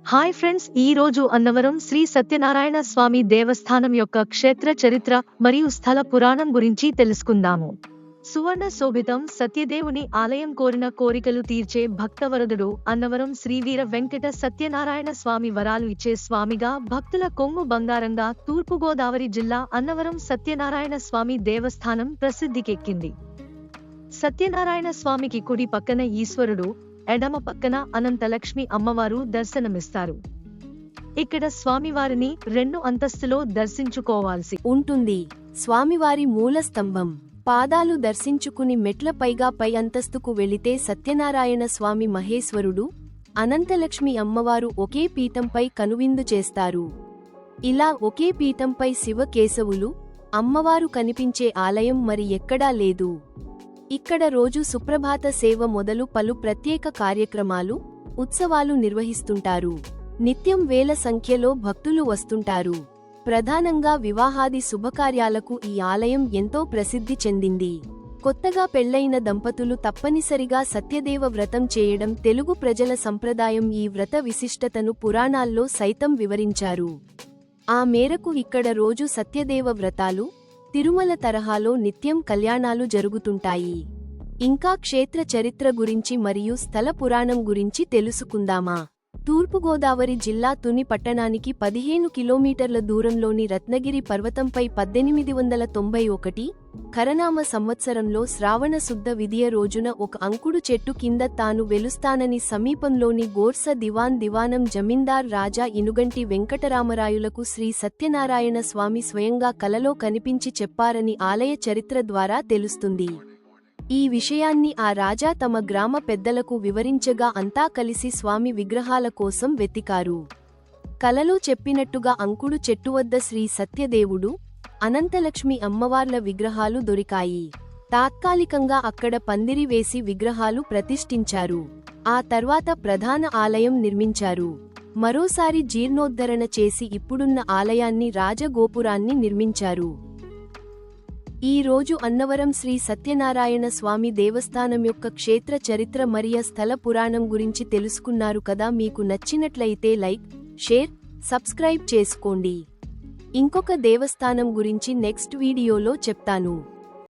Hi friends, ఈ రోజు అన్నవరం శ్రీ సత్యనారాయణ స్వామి దేవస్థానం యొక్క క్షేత్ర చరిత్ర మరియు స్థల పురాణం గురించి తెలుసుకుందాము. సువర్ణ శోభితం సత్యదేవుని ఆలయం కోరిన కోరికలు తీర్చే భక్తవరదుడు అన్నవరం శ్రీ వీర వెంకట సత్యనారాయణ స్వామి వరాలు ఇచ్చే స్వామిగా, భక్తుల కొంగు బంగారంగా తూర్పుగోదావరి జిల్లా అన్నవరం సత్యనారాయణ స్వామి దేవస్థానం ప్రసిద్ధికెక్కింది. సత్యనారాయణ స్వామికి కుడి పక్కన ఈశ్వరుడు, ఎడమ పక్కన అనంతలక్ష్మి అమ్మవారు దర్శనమిస్తారు. ఇక్కడ స్వామివారిని 2 అంతస్తులో దర్శించుకోవాల్సి ఉంటుంది. స్వామివారి మూల స్తంభం, పాదాలు దర్శించుకుని మెట్ల పైగా పై అంతస్తుకు వెళితే సత్యనారాయణ స్వామి మహేశ్వరుడు, అనంతలక్ష్మి అమ్మవారు ఒకే పీఠంపై కనువిందు చేస్తారు. ఇలా ఒకే పీఠంపై శివకేశవులు, అమ్మవారు కనిపించే ఆలయం మరి ఎక్కడా లేదు. ఇక్కడ రోజు సుప్రభాత సేవ మొదలు పలు ప్రత్యేక కార్యక్రమాలు, ఉత్సవాలు నిర్వహిస్తుంటారు. నిత్యం వేల సంఖ్యలో భక్తులు వస్తుంటారు. ప్రధానంగా వివాహాది శుభకార్యాలకు ఈ ఆలయం ఎంతో ప్రసిద్ధి చెందింది. కొత్తగా పెళ్లైన దంపతులు తప్పనిసరిగా సత్యదేవ వ్రతం చేయడం తెలుగు ప్రజల సంప్రదాయం. ఈ వ్రత విశిష్టతను పురాణాల్లో సైతం వివరించారు. ఆ మేరకు ఇక్కడ రోజు సత్యదేవ వ్రతాలు, తిరుమల తరహాలో నిత్యం కళ్యాణాలు జరుగుతుంటాయి. ఇంకా క్షేత్ర చరిత్ర గురించి మరియు స్థల పురాణం గురించి తెలుసుకుందామా? తూర్పుగోదావరి జిల్లా తుని పట్టణానికి 15 కిలోమీటర్ల దూరంలోని రత్నగిరి పర్వతంపై 1891 ఖరనామ సంవత్సరంలో శ్రావణ శుద్ధ విదియ రోజున ఒక అంకుడు చెట్టు కింద తాను వెలుస్తానని సమీపంలోని గోర్స దివానం జమీందార్ రాజా ఇనుగంటి వెంకటరామరాయులకు శ్రీ సత్యనారాయణ స్వామి స్వయంగా కలలో కనిపించి చెప్పారని ఆలయ చరిత్ర ద్వారా తెలుస్తుంది. ఈ విషయాన్ని ఆ రాజా తమ గ్రామ పెద్దలకు వివరించగా అంతా కలిసి స్వామి విగ్రహాల కోసం వెతికారు. కలలో చెప్పినట్టుగా అంకుడు చెట్టు వద్ద శ్రీ సత్యదేవుడు, అనంతలక్ష్మి అమ్మవార్ల విగ్రహాలు దొరికాయి. తాత్కాలికంగా అక్కడ పందిరి వేసి విగ్రహాలు ప్రతిష్ఠించారు. ఆ తర్వాత ప్రధాన ఆలయం నిర్మించారు. మరోసారి జీర్ణోద్ధరణ చేసి ఇప్పుడున్న ఆలయాన్ని రాజగోపురాన్ని నిర్మించారు. ఈ రోజు అన్నవరం శ్రీ సత్యనారాయణ స్వామి దేవస్థానం యొక్క క్షేత్ర చరిత్ర మరియు స్థల పురాణం గురించి తెలుసుకున్నారు కదా. మీకు నచ్చినట్లయితే లైక్, షేర్, సబ్స్క్రైబ్ చేసుకోండి. ఇంకొక దేవస్థానం గురించి నెక్స్ట్ వీడియోలో చెప్తాను.